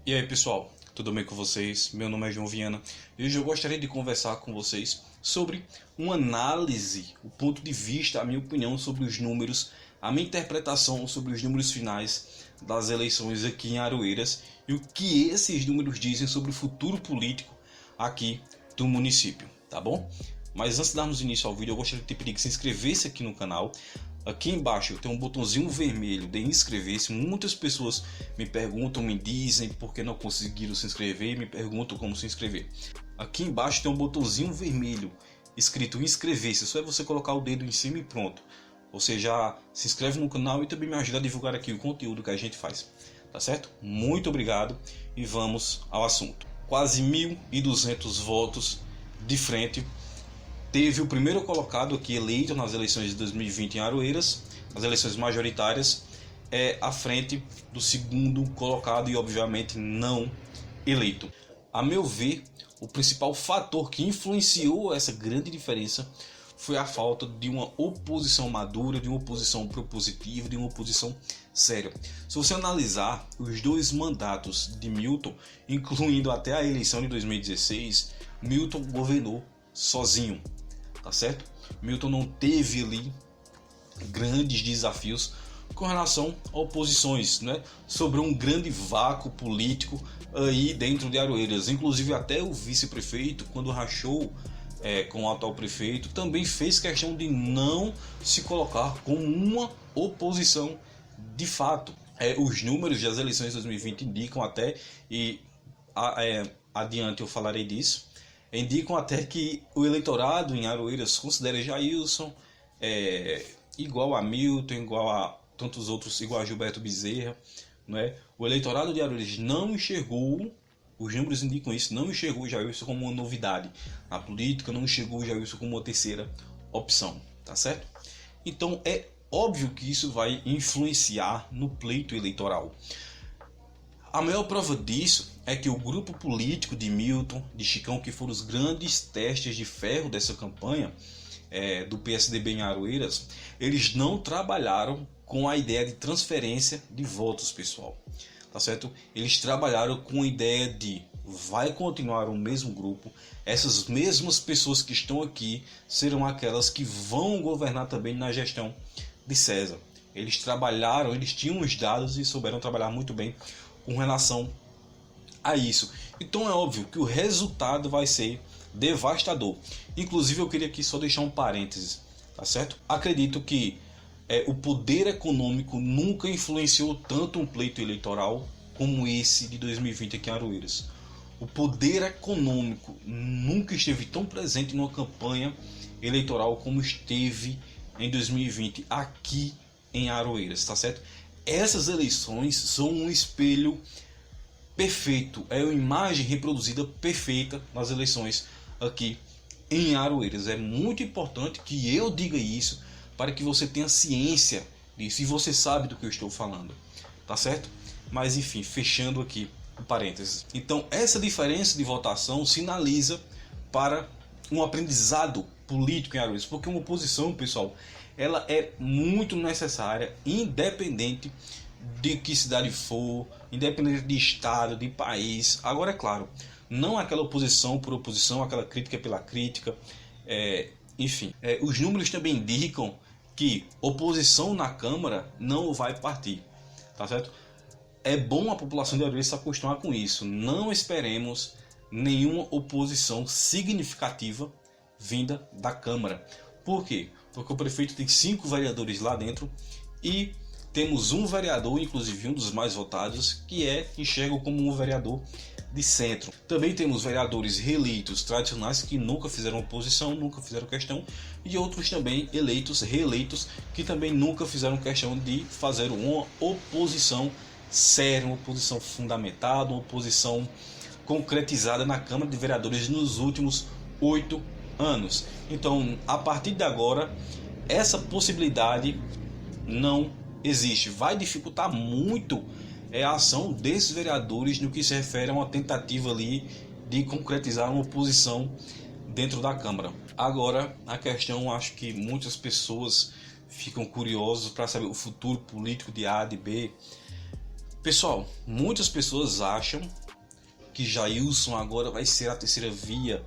E aí pessoal, tudo bem com vocês? Meu nome é João Viana e hoje eu gostaria de conversar com vocês sobre uma análise, o ponto de vista, a minha opinião sobre os números, a minha interpretação sobre os números finais das eleições aqui em Aroeiras e o que esses números dizem sobre o futuro político aqui do município, tá bom? Mas antes de darmos início ao vídeo, eu gostaria de te pedir que se inscrevesse aqui no canal. Aqui embaixo tem um botãozinho vermelho de inscrever-se. Muitas pessoas me perguntam, me dizem porque não conseguiram se inscrever e me perguntam como se inscrever. Aqui embaixo tem um botãozinho vermelho escrito inscrever-se. Só é você colocar o dedo em cima e pronto. Você já se inscreve no canal e também me ajuda a divulgar aqui o conteúdo que a gente faz. Tá certo? Muito obrigado e vamos ao assunto. Quase 1.200 votos de frente. Teve o primeiro colocado aqui eleito nas eleições de 2020 em Aroeiras, as eleições majoritárias, à frente do segundo colocado e obviamente não eleito. A meu ver, o principal fator que influenciou essa grande diferença foi a falta de uma oposição madura, de uma oposição propositiva, de uma oposição séria. Se você analisar os dois mandatos de Milton, incluindo até a eleição de 2016, Milton governou sozinho. Tá certo? Milton não teve ali grandes desafios com relação a oposições, né? Sobre um grande vácuo político aí dentro de Aroeiras. Inclusive até o vice-prefeito, quando rachou com o atual prefeito, também fez questão de não se colocar como uma oposição de fato. Os números das eleições de 2020 indicam até, e adiante eu falarei disso, indicam até que o eleitorado em Aroeiras considera Jailson igual a Milton, igual a tantos outros, igual a Gilberto Bezerra, não é? O eleitorado de Aroeiras não enxergou, os números indicam isso, não enxergou o Jailson como uma novidade na política, não enxergou o Jailson como uma terceira opção, tá certo? Então é óbvio que isso vai influenciar no pleito eleitoral. A maior prova disso é que o grupo político de Milton, de Chicão, que foram os grandes testes de ferro dessa campanha do PSDB em Aroeiras, eles não trabalharam com a ideia de transferência de votos, pessoal. Tá certo? Eles trabalharam com a ideia de vai continuar o mesmo grupo, essas mesmas pessoas que estão aqui serão aquelas que vão governar também na gestão de César. Eles trabalharam, eles tinham os dados e souberam trabalhar muito bem com relação a isso. Então é óbvio que o resultado vai ser devastador. Inclusive eu queria aqui só deixar um parênteses, tá certo? Acredito que o poder econômico nunca influenciou tanto um pleito eleitoral como esse de 2020 aqui em Aroeiras. O poder econômico nunca esteve tão presente numa campanha eleitoral como esteve em 2020 aqui em Aroeiras, tá certo? Essas eleições são um espelho perfeito, é uma imagem reproduzida perfeita nas eleições aqui em Aroeiras. É muito importante que eu diga isso para que você tenha ciência disso e você sabe do que eu estou falando, tá certo? Mas enfim, fechando aqui o parênteses. Então essa diferença de votação sinaliza para um aprendizado político em Aroeiras, porque uma oposição, pessoal, ela é muito necessária, independente de que cidade for, independente de estado, de país. Agora é claro, não aquela oposição por oposição, aquela crítica pela crítica, enfim. Os números também indicam que oposição na Câmara não vai partir, tá certo? É bom a população de Aroeiras se acostumar com isso. Não esperemos nenhuma oposição significativa vinda da Câmara. Por quê? Porque o prefeito tem 5 vereadores lá dentro e temos um vereador, inclusive um dos mais votados, que enxergo como um vereador de centro. Também temos vereadores reeleitos tradicionais que nunca fizeram oposição, nunca fizeram questão, e outros também reeleitos, que também nunca fizeram questão de fazer uma oposição séria, uma oposição fundamentada, uma oposição concretizada na Câmara de Vereadores nos últimos 8 anos. Então, a partir de agora, essa possibilidade não existe. Vai dificultar muito a ação desses vereadores no que se refere a uma tentativa ali de concretizar uma oposição dentro da Câmara. Agora, a questão, acho que muitas pessoas ficam curiosas para saber o futuro político de A, de B. Pessoal, muitas pessoas acham que Jailson agora vai ser a terceira via,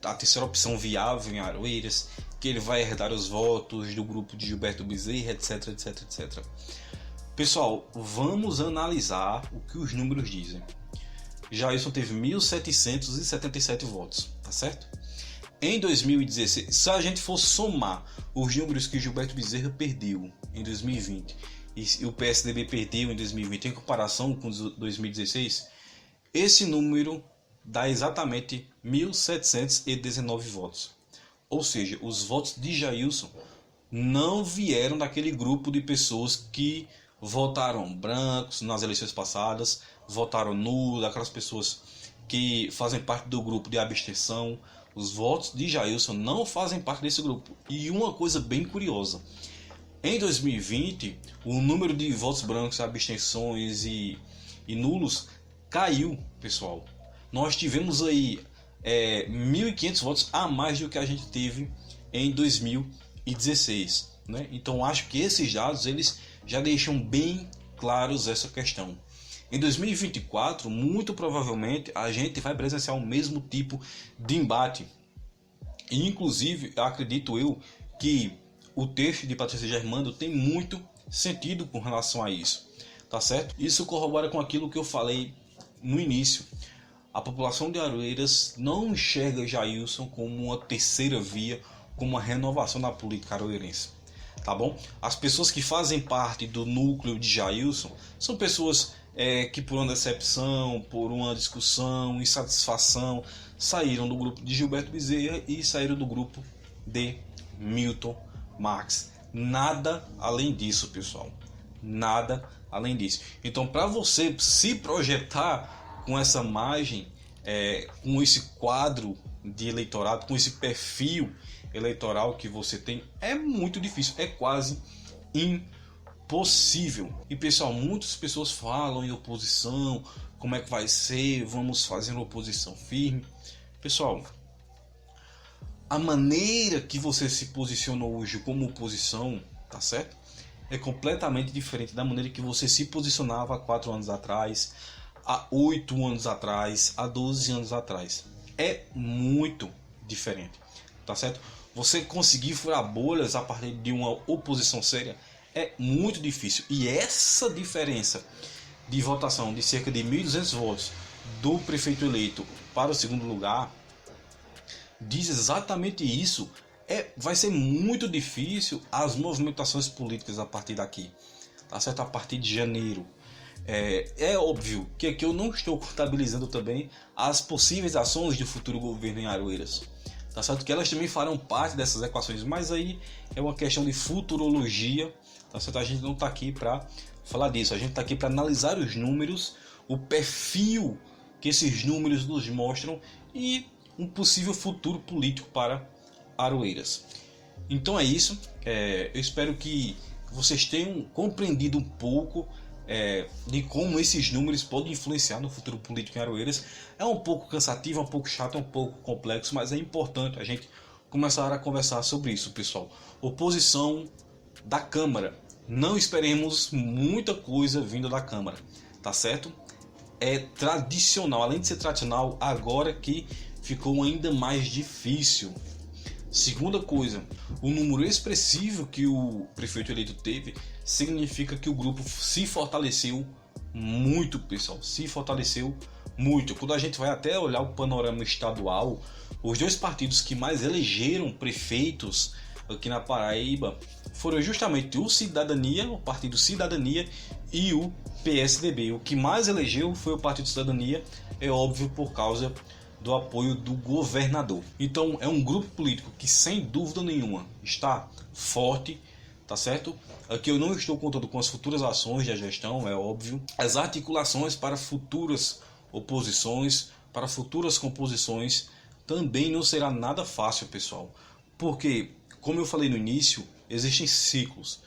a terceira opção viável em Aroeiras, que ele vai herdar os votos do grupo de Gilberto Bezerra, etc, etc, etc. Pessoal, vamos analisar o que os números dizem. Jailson teve 1.777 votos, tá certo? Em 2016, se a gente for somar os números que Gilberto Bezerra perdeu em 2020 e o PSDB perdeu em 2020 em comparação com 2016, esse número dá exatamente 1.719 votos. Ou seja, os votos de Jailson não vieram daquele grupo de pessoas que votaram brancos nas eleições passadas, votaram nulo, daquelas pessoas que fazem parte do grupo de abstenção. Os votos de Jailson não fazem parte desse grupo. E uma coisa bem curiosa, em 2020, o número de votos brancos, abstenções e nulos caiu, pessoal. Nós tivemos aí 1.500 votos a mais do que a gente teve em 2016, né? Então acho que esses dados eles já deixam bem claros essa questão. Em 2024, muito provavelmente a gente vai presenciar o mesmo tipo de embate. E, inclusive, acredito eu que o texto de Patrícia Germando tem muito sentido com relação a isso, tá certo? Isso corrobora com aquilo que eu falei no início. A população de Aroeiras não enxerga Jailson como uma terceira via, como uma renovação da política aroeirense, tá bom? As pessoas que fazem parte do núcleo de Jailson são pessoas que por uma decepção, por uma discussão, insatisfação, saíram do grupo de Gilberto Bezerra e saíram do grupo de Milton Marques. Nada além disso, pessoal. Nada além disso. Então, para você se projetar com essa margem, com esse quadro de eleitorado, com esse perfil eleitoral que você tem, é muito difícil, é quase impossível. E pessoal, muitas pessoas falam em oposição, como é que vai ser, vamos fazer uma oposição firme. Pessoal, a maneira que você se posiciona hoje como oposição, tá certo? É completamente diferente da maneira que você se posicionava há 4 anos atrás, há 8 anos atrás, há 12 anos atrás. É muito diferente, tá certo? Você conseguir furar bolhas a partir de uma oposição séria é muito difícil. E essa diferença de votação de cerca de 1.200 votos do prefeito eleito para o segundo lugar diz exatamente isso. Vai ser muito difícil as movimentações políticas a partir daqui, tá certo? A partir de janeiro. É óbvio que aqui eu não estou contabilizando também as possíveis ações do futuro governo em Aroeiras, tá certo? Que elas também farão parte dessas equações, mas aí é uma questão de futurologia, tá certo? A gente não está aqui para falar disso, a gente está aqui para analisar os números, o perfil que esses números nos mostram e um possível futuro político para Aroeiras. Então é isso, eu espero que vocês tenham compreendido um pouco de como esses números podem influenciar no futuro político em Aroeiras. É um pouco cansativo, é um pouco chato, é um pouco complexo, mas é importante a gente começar a conversar sobre isso, pessoal. Oposição da Câmara, não esperemos muita coisa vindo da Câmara, tá certo? É tradicional, além de ser tradicional, agora que ficou ainda mais difícil. Segunda coisa, o número expressivo que o prefeito eleito teve significa que o grupo se fortaleceu muito, pessoal, se fortaleceu muito. Quando a gente vai até olhar o panorama estadual, os 2 partidos que mais elegeram prefeitos aqui na Paraíba foram justamente o Cidadania, o Partido Cidadania, e o PSDB. O que mais elegeu foi o Partido Cidadania, é óbvio, por causa do apoio do governador. Então é um grupo político que sem dúvida nenhuma está forte, tá certo? Aqui eu não estou contando com as futuras ações da gestão, é óbvio. As articulações para futuras oposições, para futuras composições, também não será nada fácil, pessoal. Porque, como eu falei no início, existem ciclos.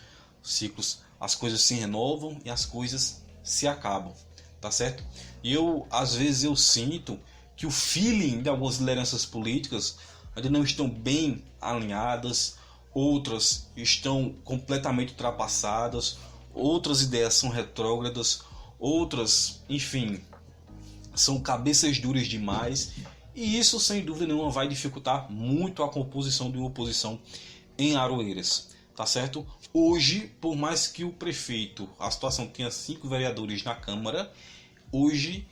As coisas se renovam e as coisas se acabam, tá certo? E às vezes eu sinto que o feeling de algumas lideranças políticas ainda não estão bem alinhadas, outras estão completamente ultrapassadas, outras ideias são retrógradas, outras, enfim, são cabeças duras demais, e isso sem dúvida nenhuma vai dificultar muito a composição de uma oposição em Aroeiras, tá certo? Hoje, por mais que o prefeito, a situação tenha 5 vereadores na Câmara, hoje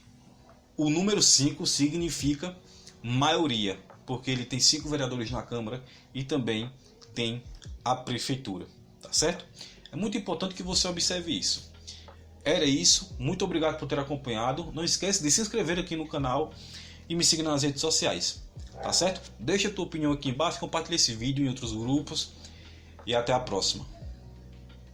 o número 5 significa maioria, porque ele tem 5 vereadores na Câmara e também tem a prefeitura, tá certo? É muito importante que você observe isso. Era isso, muito obrigado por ter acompanhado. Não esquece de se inscrever aqui no canal e me seguir nas redes sociais, tá certo? Deixa a tua opinião aqui embaixo, compartilhe esse vídeo em outros grupos e até a próxima.